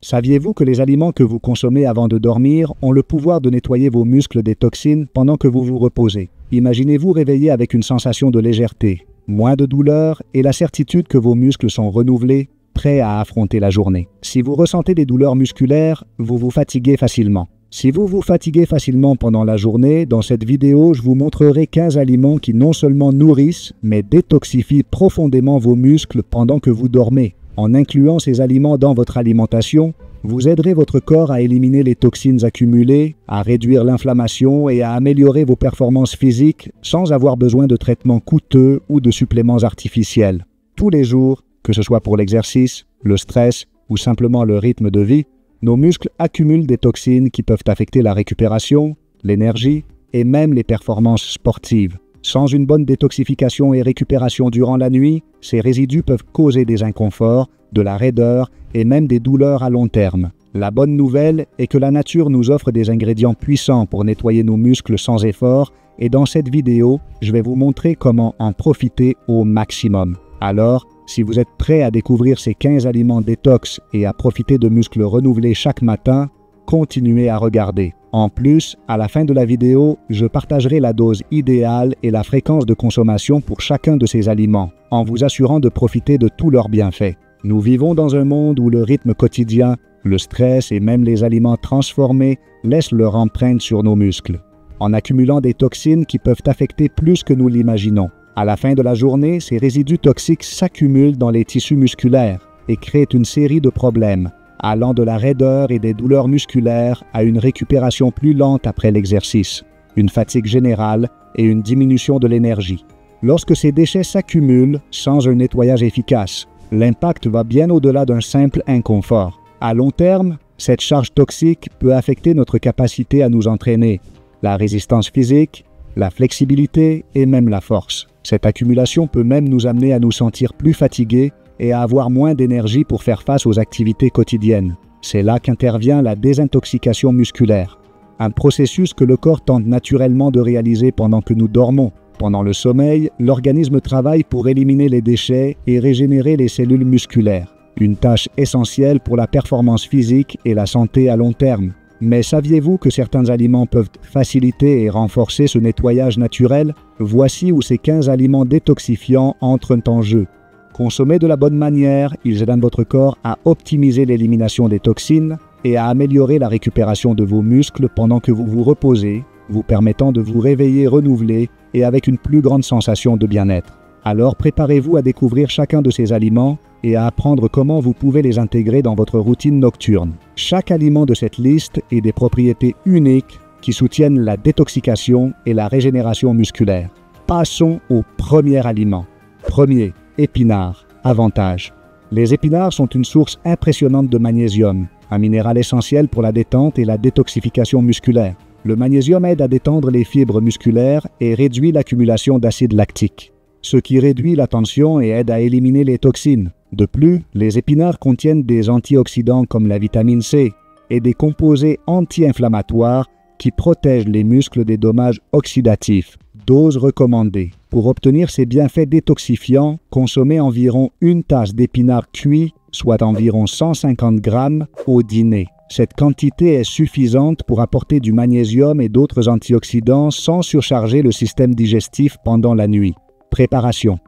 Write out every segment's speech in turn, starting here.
Saviez-vous que les aliments que vous consommez avant de dormir ont le pouvoir de nettoyer vos muscles des toxines pendant que vous vous reposez? Imaginez-vous réveiller avec une sensation de légèreté, moins de douleur et la certitude que vos muscles sont renouvelés, prêts à affronter la journée. Si vous ressentez des douleurs musculaires, vous vous fatiguez facilement. Si vous vous fatiguez facilement pendant la journée, dans cette vidéo, je vous montrerai 15 aliments qui non seulement nourrissent, mais détoxifient profondément vos muscles pendant que vous dormez. En incluant ces aliments dans votre alimentation, vous aiderez votre corps à éliminer les toxines accumulées, à réduire l'inflammation et à améliorer vos performances physiques sans avoir besoin de traitements coûteux ou de suppléments artificiels. Tous les jours, que ce soit pour l'exercice, le stress ou simplement le rythme de vie, nos muscles accumulent des toxines qui peuvent affecter la récupération, l'énergie et même les performances sportives. Sans une bonne détoxification et récupération durant la nuit, ces résidus peuvent causer des inconforts, de la raideur et même des douleurs à long terme. La bonne nouvelle est que la nature nous offre des ingrédients puissants pour nettoyer nos muscles sans effort et dans cette vidéo, je vais vous montrer comment en profiter au maximum. Alors, si vous êtes prêt à découvrir ces 15 aliments détox et à profiter de muscles renouvelés chaque matin, continuez à regarder. En plus, à la fin de la vidéo, je partagerai la dose idéale et la fréquence de consommation pour chacun de ces aliments, en vous assurant de profiter de tous leurs bienfaits. Nous vivons dans un monde où le rythme quotidien, le stress et même les aliments transformés laissent leur empreinte sur nos muscles, en accumulant des toxines qui peuvent affecter plus que nous l'imaginons. À la fin de la journée, ces résidus toxiques s'accumulent dans les tissus musculaires et créent une série de problèmes, allant de la raideur et des douleurs musculaires à une récupération plus lente après l'exercice, une fatigue générale et une diminution de l'énergie. Lorsque ces déchets s'accumulent sans un nettoyage efficace, l'impact va bien au-delà d'un simple inconfort. À long terme, cette charge toxique peut affecter notre capacité à nous entraîner, la résistance physique, la flexibilité et même la force. Cette accumulation peut même nous amener à nous sentir plus fatigués et à avoir moins d'énergie pour faire face aux activités quotidiennes. C'est là qu'intervient la désintoxication musculaire, un processus que le corps tente naturellement de réaliser pendant que nous dormons. Pendant le sommeil, l'organisme travaille pour éliminer les déchets et régénérer les cellules musculaires, une tâche essentielle pour la performance physique et la santé à long terme. Mais saviez-vous que certains aliments peuvent faciliter et renforcer ce nettoyage naturel? Voici où ces 15 aliments détoxifiants entrent en jeu. Consommés de la bonne manière, ils aident votre corps à optimiser l'élimination des toxines et à améliorer la récupération de vos muscles pendant que vous vous reposez, vous permettant de vous réveiller renouvelé et avec une plus grande sensation de bien-être. Alors préparez-vous à découvrir chacun de ces aliments et à apprendre comment vous pouvez les intégrer dans votre routine nocturne. Chaque aliment de cette liste a des propriétés uniques qui soutiennent la détoxication et la régénération musculaire. Passons au premier aliment. Premier, épinards. Avantages. Les épinards sont une source impressionnante de magnésium, un minéral essentiel pour la détente et la détoxification musculaire. Le magnésium aide à détendre les fibres musculaires et réduit l'accumulation d'acide lactique, ce qui réduit la tension et aide à éliminer les toxines. De plus, les épinards contiennent des antioxydants comme la vitamine C et des composés anti-inflammatoires qui protègent les muscles des dommages oxydatifs. Dose recommandée. Pour obtenir ces bienfaits détoxifiants, consommez environ une tasse d'épinards cuits, soit environ 150 grammes, au dîner. Cette quantité est suffisante pour apporter du magnésium et d'autres antioxydants sans surcharger le système digestif pendant la nuit. Préparation.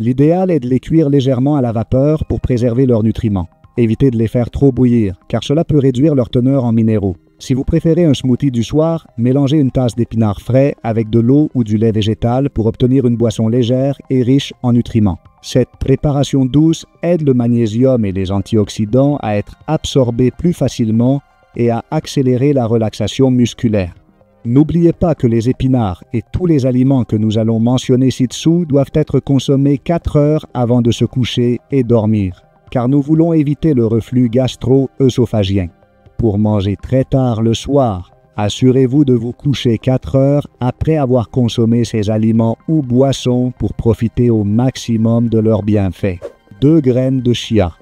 L'idéal est de les cuire légèrement à la vapeur pour préserver leurs nutriments. Évitez de les faire trop bouillir, car cela peut réduire leur teneur en minéraux. Si vous préférez un smoothie du soir, mélangez une tasse d'épinards frais avec de l'eau ou du lait végétal pour obtenir une boisson légère et riche en nutriments. Cette préparation douce aide le magnésium et les antioxydants à être absorbés plus facilement et à accélérer la relaxation musculaire. N'oubliez pas que les épinards et tous les aliments que nous allons mentionner ci-dessous doivent être consommés 4 heures avant de se coucher et dormir, car nous voulons éviter le reflux gastro-œsophagien. Pour manger très tard le soir, assurez-vous de vous coucher 4 heures après avoir consommé ces aliments ou boissons pour profiter au maximum de leurs bienfaits. 2 graines de chia.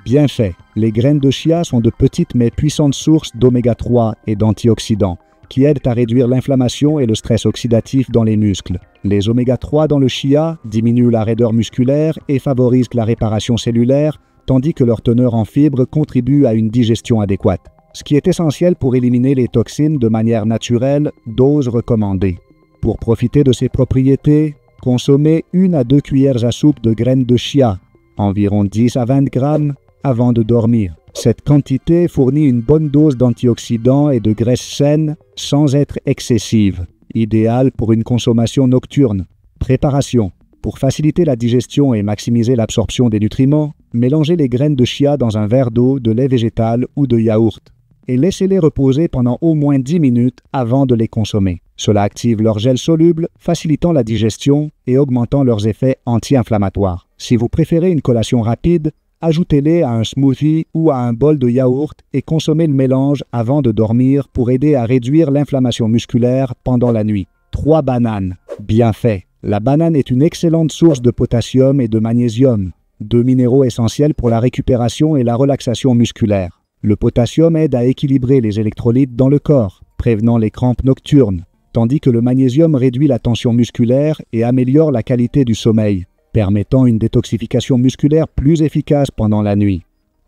Bienfaits. Les graines de chia sont de petites mais puissantes sources d'oméga 3 et d'antioxydants, qui aident à réduire l'inflammation et le stress oxydatif dans les muscles. Les oméga 3 dans le chia diminuent la raideur musculaire et favorisent la réparation cellulaire, tandis que leur teneur en fibres contribue à une digestion adéquate. Ce qui est essentiel pour éliminer les toxines de manière naturelle, dose recommandée. Pour profiter de ses propriétés, consommez 1 à 2 cuillères à soupe de graines de chia, environ 10 à 20 grammes, avant de dormir. Cette quantité fournit une bonne dose d'antioxydants et de graisses saines sans être excessive, idéale pour une consommation nocturne. Préparation. Pour faciliter la digestion et maximiser l'absorption des nutriments, mélangez les graines de chia dans un verre d'eau, de lait végétal ou de yaourt et laissez-les reposer pendant au moins 10 minutes avant de les consommer. Cela active leur gel soluble, facilitant la digestion et augmentant leurs effets anti-inflammatoires. Si vous préférez une collation rapide, ajoutez-les à un smoothie ou à un bol de yaourt et consommez le mélange avant de dormir pour aider à réduire l'inflammation musculaire pendant la nuit. 3 bananes. Bien fait. La banane est une excellente source de potassium et de magnésium, 2 minéraux essentiels pour la récupération et la relaxation musculaire. Le potassium aide à équilibrer les électrolytes dans le corps, prévenant les crampes nocturnes, tandis que le magnésium réduit la tension musculaire et améliore la qualité du sommeil, permettant une détoxification musculaire plus efficace pendant la nuit.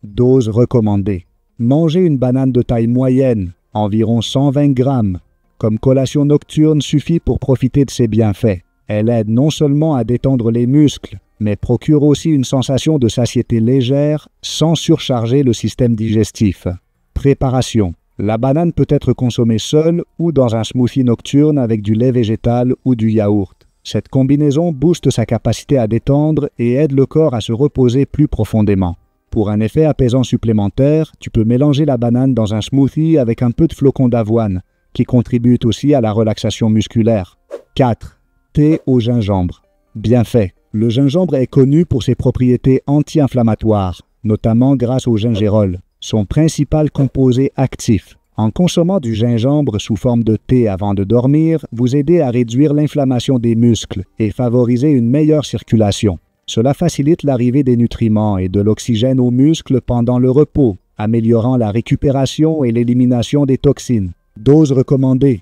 Dose recommandée. Mangez une banane de taille moyenne, environ 120 grammes. Comme collation nocturne suffit pour profiter de ses bienfaits. Elle aide non seulement à détendre les muscles, mais procure aussi une sensation de satiété légère sans surcharger le système digestif. Préparation. La banane peut être consommée seule ou dans un smoothie nocturne avec du lait végétal ou du yaourt. Cette combinaison booste sa capacité à détendre et aide le corps à se reposer plus profondément. Pour un effet apaisant supplémentaire, tu peux mélanger la banane dans un smoothie avec un peu de flocons d'avoine, qui contribuent aussi à la relaxation musculaire. 4. Thé au gingembre. Bien fait. Le gingembre est connu pour ses propriétés anti-inflammatoires, notamment grâce au gingérol, son principal composé actif. En consommant du gingembre sous forme de thé avant de dormir, vous aidez à réduire l'inflammation des muscles et favoriser une meilleure circulation. Cela facilite l'arrivée des nutriments et de l'oxygène aux muscles pendant le repos, améliorant la récupération et l'élimination des toxines. Dose recommandée.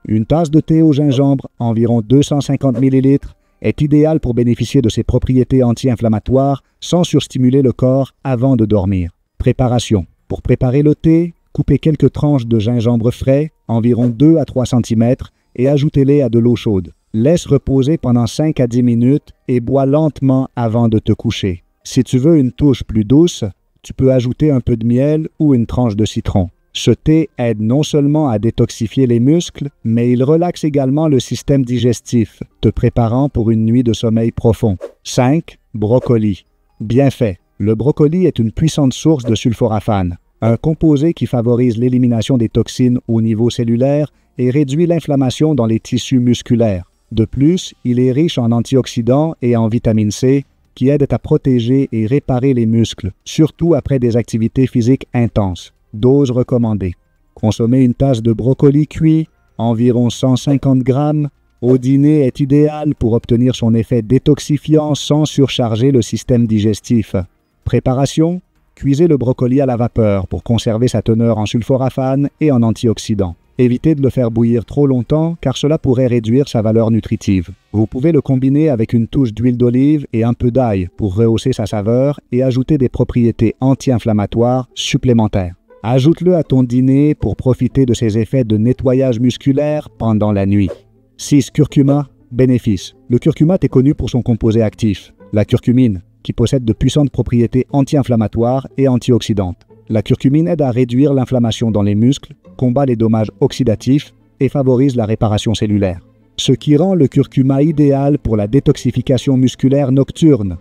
Une tasse de thé au gingembre, environ 250 ml, est idéale pour bénéficier de ses propriétés anti-inflammatoires sans surstimuler le corps avant de dormir. Préparation. Pour préparer le thé, coupez quelques tranches de gingembre frais, environ 2 à 3 cm, et ajoutez-les à de l'eau chaude. Laisse reposer pendant 5 à 10 minutes et bois lentement avant de te coucher. Si tu veux une touche plus douce, tu peux ajouter un peu de miel ou une tranche de citron. Ce thé aide non seulement à détoxifier les muscles, mais il relaxe également le système digestif, te préparant pour une nuit de sommeil profond. 5. Brocoli. Bien fait. Le brocoli est une puissante source de sulforaphane, un composé qui favorise l'élimination des toxines au niveau cellulaire et réduit l'inflammation dans les tissus musculaires. De plus, il est riche en antioxydants et en vitamine C qui aident à protéger et réparer les muscles, surtout après des activités physiques intenses. Dose recommandée. Consommer une tasse de brocoli cuit, environ 150 grammes, au dîner est idéal pour obtenir son effet détoxifiant sans surcharger le système digestif. Préparation. Cuisez le brocoli à la vapeur pour conserver sa teneur en sulforaphane et en antioxydants. Évitez de le faire bouillir trop longtemps car cela pourrait réduire sa valeur nutritive. Vous pouvez le combiner avec une touche d'huile d'olive et un peu d'ail pour rehausser sa saveur et ajouter des propriétés anti-inflammatoires supplémentaires. Ajoute-le à ton dîner pour profiter de ses effets de nettoyage musculaire pendant la nuit. 6. Curcuma. Bénéfice. Le curcuma est connu pour son composé actif, la curcumine, qui possède de puissantes propriétés anti-inflammatoires et antioxydantes. La curcumine aide à réduire l'inflammation dans les muscles, combat les dommages oxydatifs et favorise la réparation cellulaire. Ce qui rend le curcuma idéal pour la détoxification musculaire nocturne.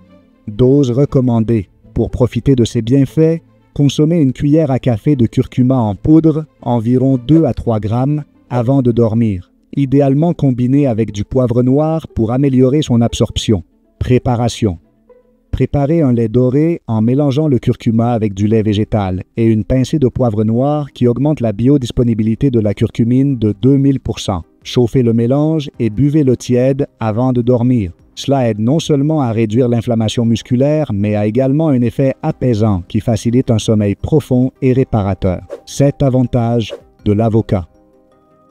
Dose recommandée. Pour profiter de ses bienfaits, consommez une cuillère à café de curcuma en poudre, environ 2 à 3 grammes, avant de dormir, idéalement combiné avec du poivre noir pour améliorer son absorption. Préparation. Préparez un lait doré en mélangeant le curcuma avec du lait végétal et une pincée de poivre noir qui augmente la biodisponibilité de la curcumine de 2000%. Chauffez le mélange et buvez-le tiède avant de dormir. Cela aide non seulement à réduire l'inflammation musculaire, mais a également un effet apaisant qui facilite un sommeil profond et réparateur. 7 avantages de l'avocat.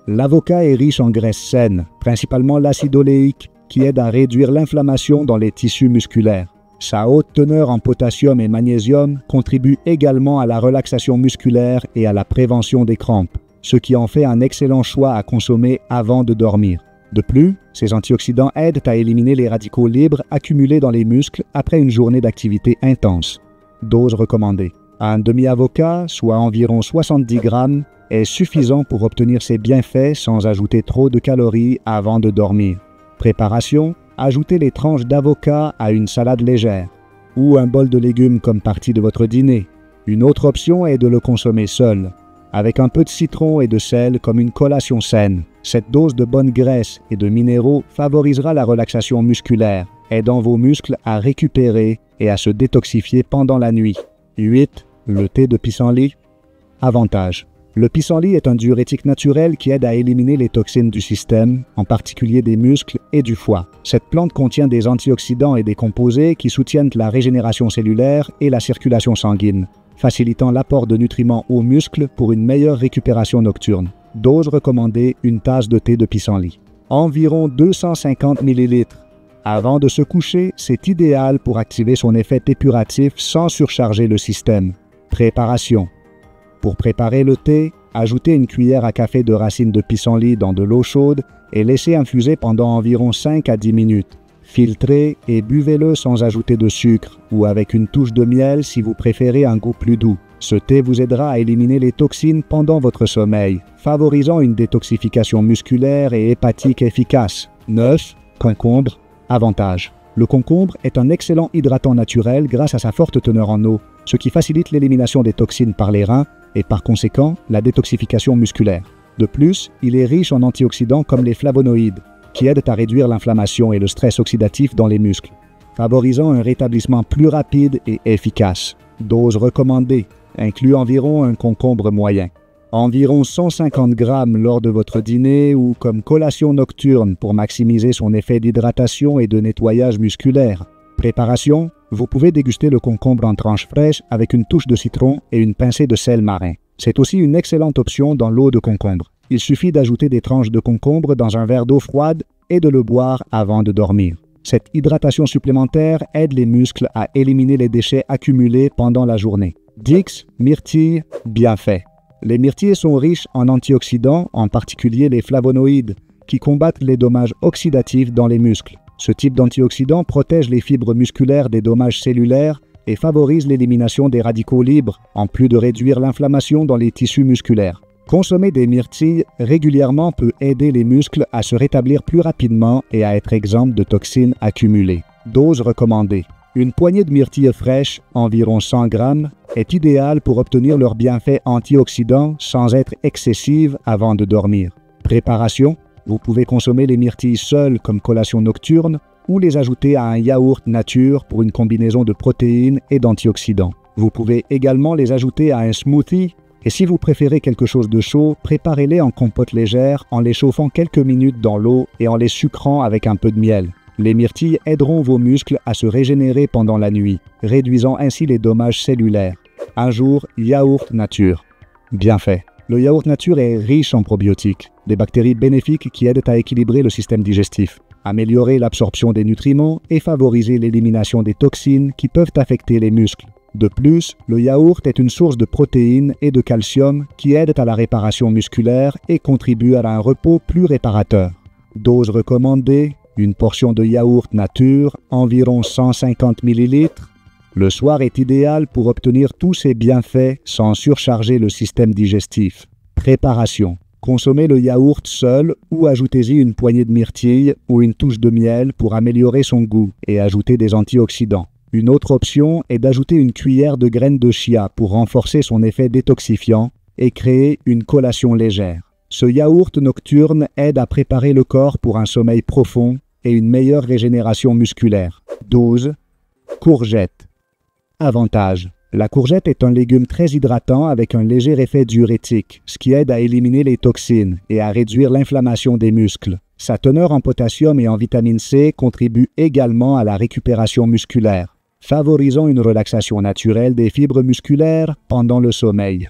L'avocat est riche en graisses saines, principalement l'acide oléique, qui aide à réduire l'inflammation dans les tissus musculaires. Sa haute teneur en potassium et magnésium contribue également à la relaxation musculaire et à la prévention des crampes, ce qui en fait un excellent choix à consommer avant de dormir. De plus, ces antioxydants aident à éliminer les radicaux libres accumulés dans les muscles après une journée d'activité intense. Dose recommandée. Un demi-avocat, soit environ 70 grammes, est suffisant pour obtenir ces bienfaits sans ajouter trop de calories avant de dormir. Préparation: ajoutez les tranches d'avocat à une salade légère ou un bol de légumes comme partie de votre dîner. Une autre option est de le consommer seul, avec un peu de citron et de sel comme une collation saine. Cette dose de bonne graisse et de minéraux favorisera la relaxation musculaire, aidant vos muscles à récupérer et à se détoxifier pendant la nuit. 8. Le thé de pissenlit. Avantage. Le pissenlit est un diurétique naturel qui aide à éliminer les toxines du système, en particulier des muscles et du foie. Cette plante contient des antioxydants et des composés qui soutiennent la régénération cellulaire et la circulation sanguine, facilitant l'apport de nutriments aux muscles pour une meilleure récupération nocturne. Dose recommandée, une tasse de thé de pissenlit. Environ 250 ml. Avant de se coucher, c'est idéal pour activer son effet épuratif sans surcharger le système. Préparation. Pour préparer le thé, ajoutez une cuillère à café de racines de pissenlit dans de l'eau chaude et laissez infuser pendant environ 5 à 10 minutes. Filtrez et buvez-le sans ajouter de sucre ou avec une touche de miel si vous préférez un goût plus doux. Ce thé vous aidera à éliminer les toxines pendant votre sommeil, favorisant une détoxification musculaire et hépatique efficace. 9. Concombre. Avantage. Le concombre est un excellent hydratant naturel grâce à sa forte teneur en eau, ce qui facilite l'élimination des toxines par les reins et par conséquent la détoxification musculaire. De plus, il est riche en antioxydants comme les flavonoïdes, qui aident à réduire l'inflammation et le stress oxydatif dans les muscles, favorisant un rétablissement plus rapide et efficace. Dose recommandée, inclut environ un concombre moyen. Environ 150 grammes lors de votre dîner ou comme collation nocturne pour maximiser son effet d'hydratation et de nettoyage musculaire. Préparation: vous pouvez déguster le concombre en tranches fraîches avec une touche de citron et une pincée de sel marin. C'est aussi une excellente option dans l'eau de concombre. Il suffit d'ajouter des tranches de concombre dans un verre d'eau froide et de le boire avant de dormir. Cette hydratation supplémentaire aide les muscles à éliminer les déchets accumulés pendant la journée. Dix, myrtille, bienfait. Les myrtilles sont riches en antioxydants, en particulier les flavonoïdes, qui combattent les dommages oxydatifs dans les muscles. Ce type d'antioxydant protège les fibres musculaires des dommages cellulaires et favorise l'élimination des radicaux libres, en plus de réduire l'inflammation dans les tissus musculaires. Consommer des myrtilles régulièrement peut aider les muscles à se rétablir plus rapidement et à être exempts de toxines accumulées. Dose recommandée. Une poignée de myrtilles fraîches, environ 100 grammes, est idéale pour obtenir leurs bienfaits antioxydants sans être excessive avant de dormir. Préparation: vous pouvez consommer les myrtilles seules comme collation nocturne ou les ajouter à un yaourt nature pour une combinaison de protéines et d'antioxydants. Vous pouvez également les ajouter à un smoothie et si vous préférez quelque chose de chaud, préparez-les en compote légère en les chauffant quelques minutes dans l'eau et en les sucrant avec un peu de miel. Les myrtilles aideront vos muscles à se régénérer pendant la nuit, réduisant ainsi les dommages cellulaires. Un jour, yaourt nature. Bienfait. Le yaourt nature est riche en probiotiques, des bactéries bénéfiques qui aident à équilibrer le système digestif, améliorer l'absorption des nutriments et favoriser l'élimination des toxines qui peuvent affecter les muscles. De plus, le yaourt est une source de protéines et de calcium qui aident à la réparation musculaire et contribuent à un repos plus réparateur. Dose recommandée: une portion de yaourt nature, environ 150 ml. Le soir est idéal pour obtenir tous ces bienfaits sans surcharger le système digestif. Préparation: consommez le yaourt seul ou ajoutez-y une poignée de myrtille ou une touche de miel pour améliorer son goût et ajouter des antioxydants. Une autre option est d'ajouter une cuillère de graines de chia pour renforcer son effet détoxifiant et créer une collation légère. Ce yaourt nocturne aide à préparer le corps pour un sommeil profond et une meilleure régénération musculaire. Dose: courgette. Avantage: la courgette est un légume très hydratant avec un léger effet diurétique, ce qui aide à éliminer les toxines et à réduire l'inflammation des muscles. Sa teneur en potassium et en vitamine C contribue également à la récupération musculaire, favorisant une relaxation naturelle des fibres musculaires pendant le sommeil.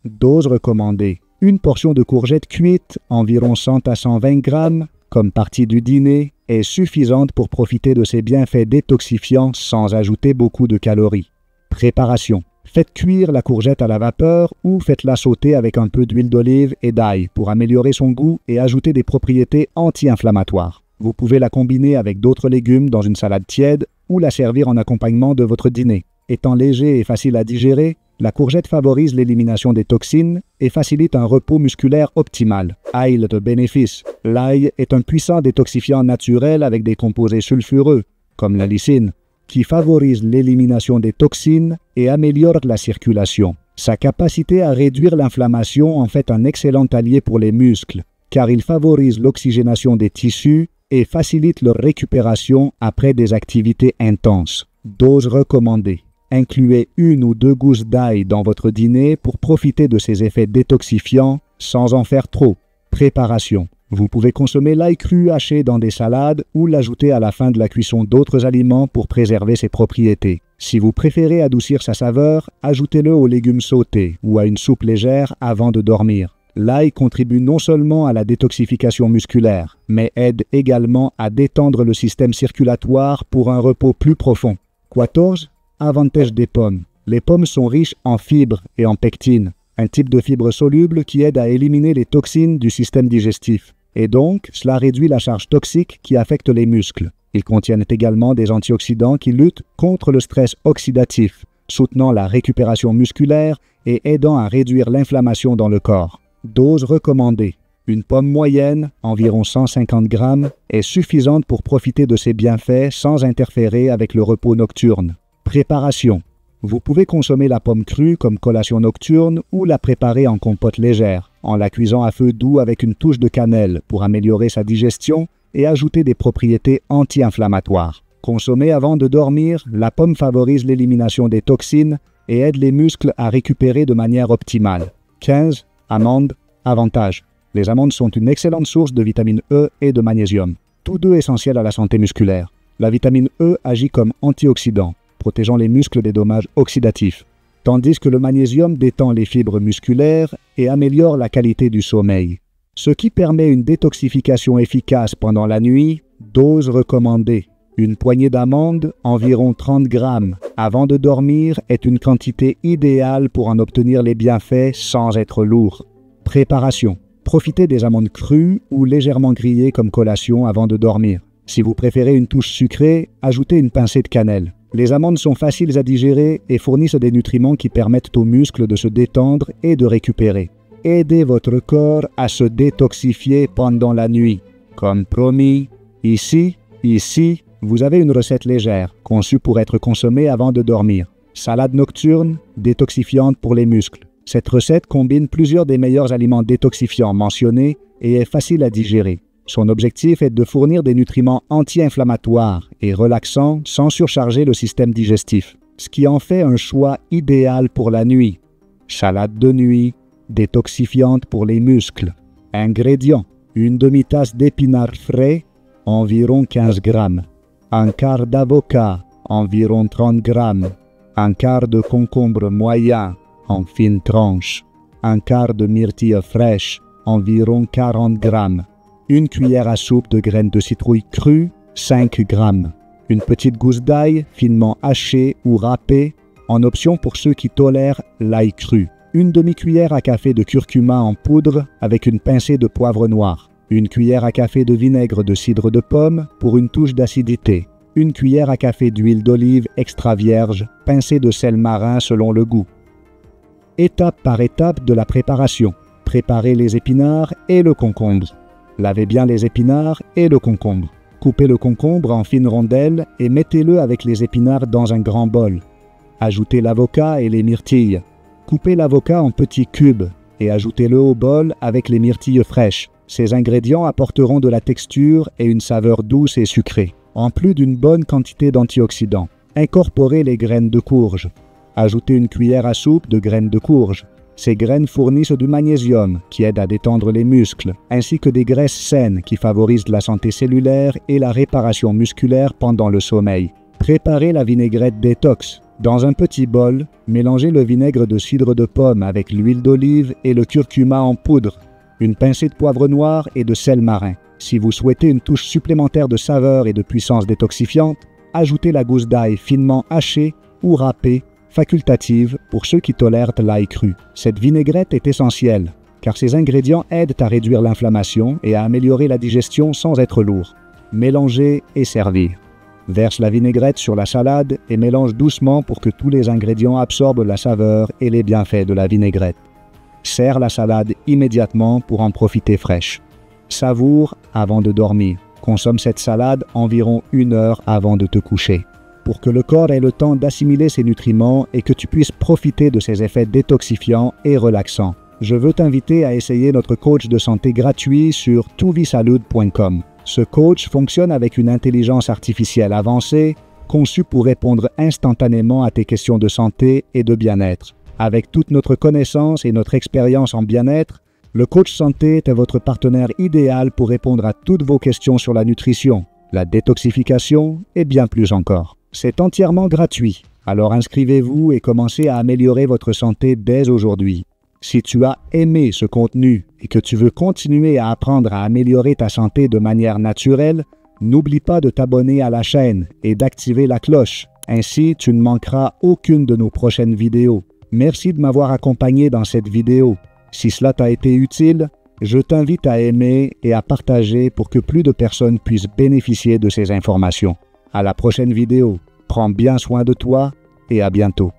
Dose recommandée: une portion de courgette cuite, environ 100 à 120 grammes, comme partie du dîner est suffisante pour profiter de ses bienfaits détoxifiants sans ajouter beaucoup de calories. Préparation. Faites cuire la courgette à la vapeur ou faites-la sauter avec un peu d'huile d'olive et d'ail pour améliorer son goût et ajouter des propriétés anti-inflammatoires. Vous pouvez la combiner avec d'autres légumes dans une salade tiède ou la servir en accompagnement de votre dîner. Étant léger et facile à digérer, la courgette favorise l'élimination des toxines et facilite un repos musculaire optimal. Ail de bénéfice. L'ail est un puissant détoxifiant naturel avec des composés sulfureux, comme la lysine, qui favorise l'élimination des toxines et améliore la circulation. Sa capacité à réduire l'inflammation en fait un excellent allié pour les muscles, car il favorise l'oxygénation des tissus et facilite leur récupération après des activités intenses. Dose recommandée. Incluez 1 ou 2 gousses d'ail dans votre dîner pour profiter de ses effets détoxifiants sans en faire trop. Préparation. Vous pouvez consommer l'ail cru haché dans des salades ou l'ajouter à la fin de la cuisson d'autres aliments pour préserver ses propriétés. Si vous préférez adoucir sa saveur, ajoutez-le aux légumes sautés ou à une soupe légère avant de dormir. L'ail contribue non seulement à la détoxification musculaire, mais aide également à détendre le système circulatoire pour un repos plus profond. 14. Avantage des pommes. Les pommes sont riches en fibres et en pectine, un type de fibre soluble qui aide à éliminer les toxines du système digestif. Et donc, cela réduit la charge toxique qui affecte les muscles. Ils contiennent également des antioxydants qui luttent contre le stress oxydatif, soutenant la récupération musculaire et aidant à réduire l'inflammation dans le corps. Dose recommandée. Une pomme moyenne, environ 150 grammes, est suffisante pour profiter de ses bienfaits sans interférer avec le repos nocturne. Préparation. Vous pouvez consommer la pomme crue comme collation nocturne ou la préparer en compote légère, en la cuisant à feu doux avec une touche de cannelle pour améliorer sa digestion et ajouter des propriétés anti-inflammatoires. Consommée avant de dormir, la pomme favorise l'élimination des toxines et aide les muscles à récupérer de manière optimale. 15. Amandes. Avantages. Les amandes sont une excellente source de vitamine E et de magnésium, tous deux essentiels à la santé musculaire. La vitamine E agit comme antioxydant, protégeant les muscles des dommages oxydatifs, tandis que le magnésium détend les fibres musculaires et améliore la qualité du sommeil, ce qui permet une détoxification efficace pendant la nuit. Dose recommandée. Une poignée d'amandes, environ 30 grammes, avant de dormir est une quantité idéale pour en obtenir les bienfaits sans être lourd. Préparation. Profitez des amandes crues ou légèrement grillées comme collation avant de dormir. Si vous préférez une touche sucrée, ajoutez une pincée de cannelle. Les amandes sont faciles à digérer et fournissent des nutriments qui permettent aux muscles de se détendre et de récupérer. Aidez votre corps à se détoxifier pendant la nuit. Comme promis, ici, vous avez une recette légère, conçue pour être consommée avant de dormir. Salade nocturne, détoxifiante pour les muscles. Cette recette combine plusieurs des meilleurs aliments détoxifiants mentionnés et est facile à digérer. Son objectif est de fournir des nutriments anti-inflammatoires et relaxants sans surcharger le système digestif, ce qui en fait un choix idéal pour la nuit. Salade de nuit, détoxifiante pour les muscles. Ingrédients. Une demi-tasse d'épinards frais, environ 15 grammes. Un quart d'avocat, environ 30 grammes. Un quart de concombre moyen, en fines tranches. Un quart de myrtille fraîche, environ 40 grammes. Une cuillère à soupe de graines de citrouille crues, 5 grammes. Une petite gousse d'ail finement hachée ou râpée, en option pour ceux qui tolèrent l'ail cru. Une demi-cuillère à café de curcuma en poudre avec une pincée de poivre noir. Une cuillère à café de vinaigre de cidre de pomme pour une touche d'acidité. Une cuillère à café d'huile d'olive extra vierge, pincée de sel marin selon le goût. Étape par étape de la préparation. Préparez les épinards et le concombre. Lavez bien les épinards et le concombre. Coupez le concombre en fines rondelles et mettez-le avec les épinards dans un grand bol. Ajoutez l'avocat et les myrtilles. Coupez l'avocat en petits cubes et ajoutez-le au bol avec les myrtilles fraîches. Ces ingrédients apporteront de la texture et une saveur douce et sucrée, en plus d'une bonne quantité d'antioxydants. Incorporez les graines de courge. Ajoutez une cuillère à soupe de graines de courge. Ces graines fournissent du magnésium qui aide à détendre les muscles, ainsi que des graisses saines qui favorisent la santé cellulaire et la réparation musculaire pendant le sommeil. Préparez la vinaigrette détox. Dans un petit bol, mélangez le vinaigre de cidre de pomme avec l'huile d'olive et le curcuma en poudre, une pincée de poivre noir et de sel marin. Si vous souhaitez une touche supplémentaire de saveur et de puissance détoxifiante, ajoutez la gousse d'ail finement hachée ou râpée, facultative pour ceux qui tolèrent l'ail cru. Cette vinaigrette est essentielle, car ces ingrédients aident à réduire l'inflammation et à améliorer la digestion sans être lourd. Mélangez et servir. Verse la vinaigrette sur la salade et mélange doucement pour que tous les ingrédients absorbent la saveur et les bienfaits de la vinaigrette. Sers la salade immédiatement pour en profiter fraîche. Savoure avant de dormir. Consomme cette salade environ 1 heure avant de te coucher, pour que le corps ait le temps d'assimiler ces nutriments et que tu puisses profiter de ses effets détoxifiants et relaxants. Je veux t'inviter à essayer notre coach de santé gratuit sur tuvisalud.com. Ce coach fonctionne avec une intelligence artificielle avancée, conçue pour répondre instantanément à tes questions de santé et de bien-être. Avec toute notre connaissance et notre expérience en bien-être, le coach santé est votre partenaire idéal pour répondre à toutes vos questions sur la nutrition, la détoxification et bien plus encore. C'est entièrement gratuit, alors inscrivez-vous et commencez à améliorer votre santé dès aujourd'hui. Si tu as aimé ce contenu et que tu veux continuer à apprendre à améliorer ta santé de manière naturelle, n'oublie pas de t'abonner à la chaîne et d'activer la cloche. Ainsi, tu ne manqueras aucune de nos prochaines vidéos. Merci de m'avoir accompagné dans cette vidéo. Si cela t'a été utile, je t'invite à aimer et à partager pour que plus de personnes puissent bénéficier de ces informations. À la prochaine vidéo. Prends bien soin de toi et à bientôt.